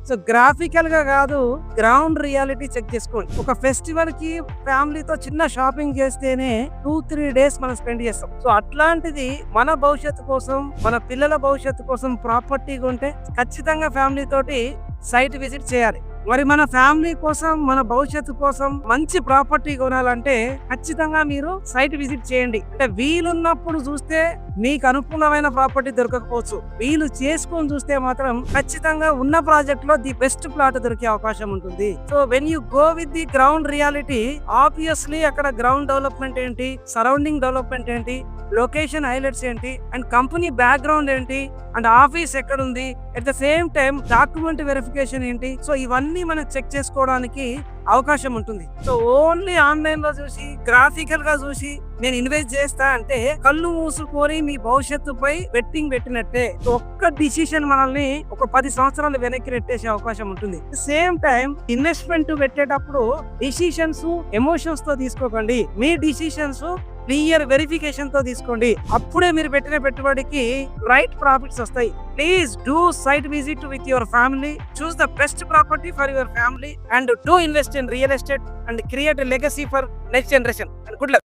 So graphical గా కాదు, ground reality check చేసుకోండి. ఒక ఫెస్టివల్ కి ఫ్యామిలీతో చిన్న షాపింగ్ చేస్తేనే 2-3 డేస్ మనం స్పెండ్ చేస్తాం. సో అట్లాంటిది మన భవిష్యత్తు కోసం, మన పిల్లల భవిష్యత్తు కోసం ప్రాపర్టీ కొంటే ఖచ్చితంగా ఫ్యామిలీ తోటి సైట్ విజిట్ చేయాలి. మరి మన ఫ్యామిలీ కోసం, మన భవిష్యత్తు కోసం మంచి ప్రాపర్టీ కొనాలంటే ఖచ్చితంగా మీరు సైట్ విజిట్ చేయండి. అంటే వీలున్నప్పుడు చూస్తే మీకు అనుకూలమైన ప్రాపర్టీ దొరకకపోవచ్చు, వీలు చేసుకొని చూస్తే మాత్రం ఖచ్చితంగా ఉన్న ప్రాజెక్ట్ లో ది బెస్ట్ ప్లాట్ దొరికే అవకాశం ఉంటుంది. So when you go with the ground reality, obviously అక్కడ గ్రౌండ్ డెవలప్మెంట్ ఏంటి, సరౌండింగ్ డెవలప్మెంట్ ఏంటి, లొకేషన్ హైలైట్స్ ఏంటి, అండ్ కంపెనీ బ్యాక్గ్రౌండ్ ఏంటి, అండ్ ఆఫీస్ ఎక్కడ ఉంది, at the same time document verification ఏంటి, సో ఇవన్నీ మనం చెక్ చేసుకోవడానికి అవకాశం ఉంటుంది. సో ఓన్లీ ఆన్లైన్ లో చూసి, గ్రాఫికల్ గా చూసి నేను ఇన్వెస్ట్ చేస్తా అంటే కళ్ళు మూసుకొని మీ భవిష్యత్తుపై బెట్టింగ్ పెట్టినట్టే. ఒక్క డిసిషన్ మనల్ని ఒక 10 సంవత్సరాలు వెనక్కి నెట్టేసే అవకాశం ఉంటుంది. సేమ్ టైం ఇన్వెస్ట్మెంట్ పెట్టేటప్పుడు డిసిషన్స్ ఎమోషన్స్ తో తీసుకోకండి. మీ డిసిషన్స్ క్లియర్ వెరిఫికేషన్ తో తీసుకోండి. అప్పుడే మీరు పెట్టిన పెట్టుబడికి రైట్ ప్రాఫిట్స్ వస్తాయి. Please do site visit with your family, choose the best property for your family, and do invest in real estate and create a legacy for next generation. And good luck.